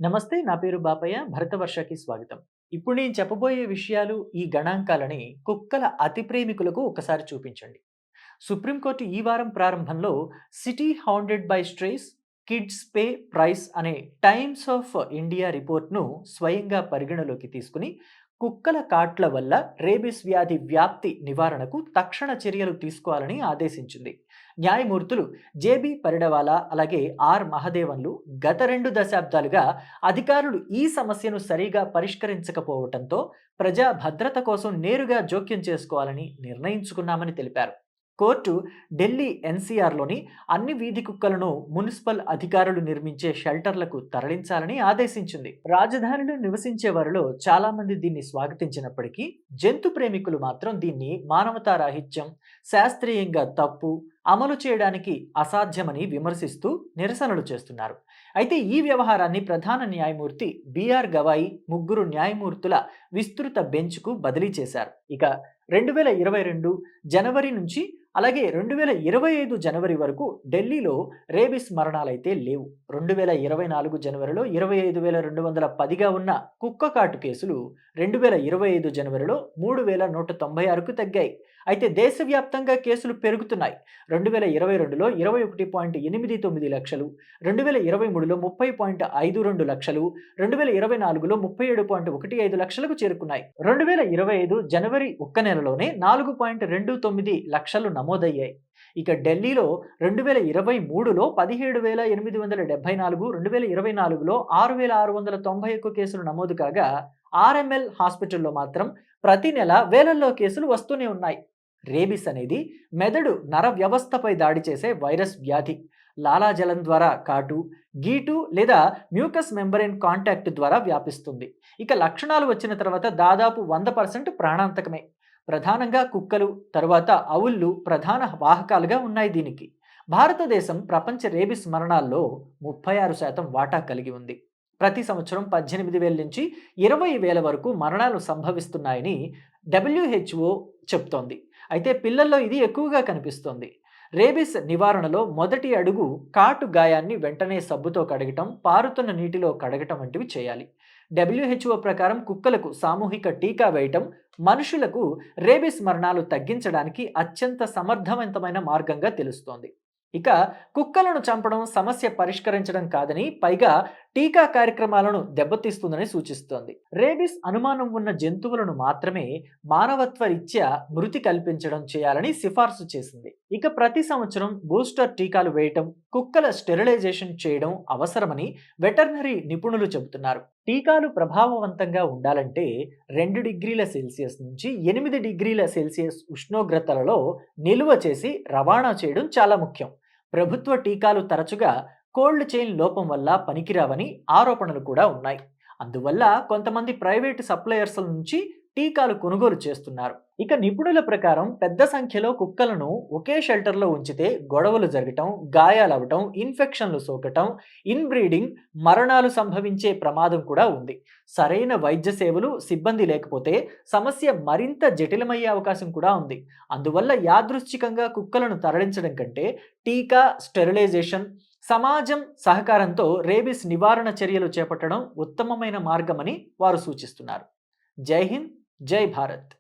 నమస్తే. నా పేరు బాపయ్య. భరతవర్షకి స్వాగతం. ఇప్పుడు నేను చెప్పబోయే విషయాలు, ఈ గణాంకాలని కుక్కల అతి ప్రేమికులకు ఒకసారి చూపించండి. సుప్రీంకోర్టు ఈ వారం ప్రారంభంలో city hounded by strays kids pay price అనే టైమ్స్ ఆఫ్ ఇండియా రిపోర్ట్ను స్వయంగా పరిగణలోకి తీసుకుని కుక్కల కాట్ల వల్ల రేబిస్ వ్యాధి వ్యాప్తి నివారణకు తక్షణ చర్యలు తీసుకోవాలని ఆదేశించింది. న్యాయమూర్తులు జేబీ పరిడవాలా అలాగే ఆర్ మహదేవన్లు గత 2 దశాబ్దాలుగా అధికారులు ఈ సమస్యను సరిగా పరిష్కరించకపోవడంతో ప్రజా భద్రత కోసం నేరుగా జోక్యం చేసుకోవాలని నిర్ణయించుకున్నామని తెలిపారు. కోర్టు ఢిల్లీ ఎన్సీఆర్లోని అన్ని వీధి కుక్కలను మున్సిపల్ అధికారులు నిర్మించే షెల్టర్లకు తరలించాలని ఆదేశించింది. రాజధానిలో నివసించే వారిలో చాలా మంది దీన్ని స్వాగతించినప్పటికీ జంతు ప్రేమికులు మాత్రం దీన్ని మానవతారాహిత్యం, శాస్త్రీయంగా తప్పు, అమలు చేయడానికి అసాధ్యమని విమర్శిస్తూ నిరసనలు చేస్తున్నారు. అయితే ఈ వ్యవహారాన్ని ప్రధాన న్యాయమూర్తి బిఆర్ గవాయి 3 న్యాయమూర్తుల విస్తృత బెంచ్కు బదిలీ చేశారు. ఇక 2022 జనవరి నుంచి అలాగే 2025 జనవరి వరకు ఢిల్లీలో రేబిస్ మరణాలైతే లేవు. 2024 జనవరిలో 25,210గా ఉన్న కుక్క కాటు కేసులు 2025 జనవరిలో 3,196కు తగ్గాయి. అయితే దేశవ్యాప్తంగా కేసులు పెరుగుతున్నాయి. 2022లో 21.89 లక్షలు, 2023లో 30.52 లక్షలు, 2024లో 37.15 లక్షలకు చేరుకున్నాయి. 2025 జనవరి ఒక్క నెలలోనే 4.29 లక్షలు నమోదయ్యాయి. ఇక ఢిల్లీలో 2023లో 17,874, 2024లో 6,691 కేసులు నమోదు కాగా ఆర్ఎంఎల్ హాస్పిటల్లో మాత్రం ప్రతి నెల వేలల్లో కేసులు వస్తూనే ఉన్నాయి. రేబిస్ అనేది మెదడు నర వ్యవస్థపై దాడి చేసే వైరస్ వ్యాధి. లాలాజలం ద్వారా కాటు, గీటు లేదా మ్యూకస్ మెంబ్రేన్ కాంటాక్ట్ ద్వారా వ్యాపిస్తుంది. ఇక లక్షణాలు వచ్చిన తర్వాత దాదాపు 100% ప్రాణాంతకమే. ప్రధానంగా కుక్కలు, తరువాత అవుళ్ళు ప్రధాన వాహకాలుగా ఉన్నాయి దీనికి. భారతదేశం ప్రపంచ రేబిస్ మరణాల్లో 36% వాటా కలిగి ఉంది. ప్రతి సంవత్సరం 18,000 నుంచి 20,000 వరకు మరణాలు సంభవిస్తున్నాయని డబ్ల్యూహెచ్ఓ చెప్తోంది. అయితే పిల్లల్లో ఇది ఎక్కువగా కనిపిస్తోంది. రేబిస్ నివారణలో మొదటి అడుగు కాటు గాయాన్ని వెంటనే సబ్బుతో కడగటం, పారుతున్న నీటిలో కడగటం వంటివి చేయాలి. డబ్ల్యూహెచ్ఓ ప్రకారం కుక్కలకు సామూహిక టీకా వేయటం మనుషులకు రేబిస్ మరణాలు తగ్గించడానికి అత్యంత సమర్థవంతమైన మార్గంగా తెలుస్తోంది. ఇక కుక్కలను చంపడం సమస్య పరిష్కరించడం కాదని, పైగా టీకా కార్యక్రమాలను దెబ్బతీస్తుందని సూచిస్తోంది. రేబిస్ అనుమానం ఉన్న జంతువులను మాత్రమే మానవత్వ రీత్యా మృతి కల్పించడం చేయాలని సిఫార్సు చేసింది. ఇక ప్రతి సంవత్సరం బూస్టర్ టీకాలు వేయటం, కుక్కల స్టెరిలైజేషన్ చేయడం అవసరమని వెటర్నరీ నిపుణులు చెబుతున్నారు. టీకాలు ప్రభావవంతంగా ఉండాలంటే 2 డిగ్రీల సెల్సియస్ నుంచి 8 డిగ్రీల సెల్సియస్ ఉష్ణోగ్రతలలో నిల్వ చేసి రవాణా చేయడం చాలా ముఖ్యం. ప్రభుత్వ టీకాలు తరచుగా కోల్డ్ చైన్ లోపం వల్ల పనికిరావని ఆరోపణలు కూడా ఉన్నాయి. అందువల్ల కొంతమంది ప్రైవేటు సప్లయర్స్ నుంచి టీకాలు కొనుగోలు చేస్తున్నారు. ఇక నిపుణుల ప్రకారం పెద్ద సంఖ్యలో కుక్కలను ఒకే షెల్టర్లో ఉంచితే గొడవలు జరగటం, గాయాలవటం, ఇన్ఫెక్షన్లు సోకటం, ఇన్బ్రీడింగ్, మరణాలు సంభవించే ప్రమాదం కూడా ఉంది. సరైన వైద్య సేవలు, సిబ్బంది లేకపోతే సమస్య మరింత జటిలమయ్యే అవకాశం కూడా ఉంది. అందువల్ల యాదృచ్ఛికంగా కుక్కలను తరలించడం కంటే టీకా, స్టెరిలైజేషన్, సమాజం సహకారంతో రేబిస్ నివారణ చర్యలు చేపట్టడం ఉత్తమమైన మార్గమని వారు సూచిస్తున్నారు. జై హింద్, జై భారత్.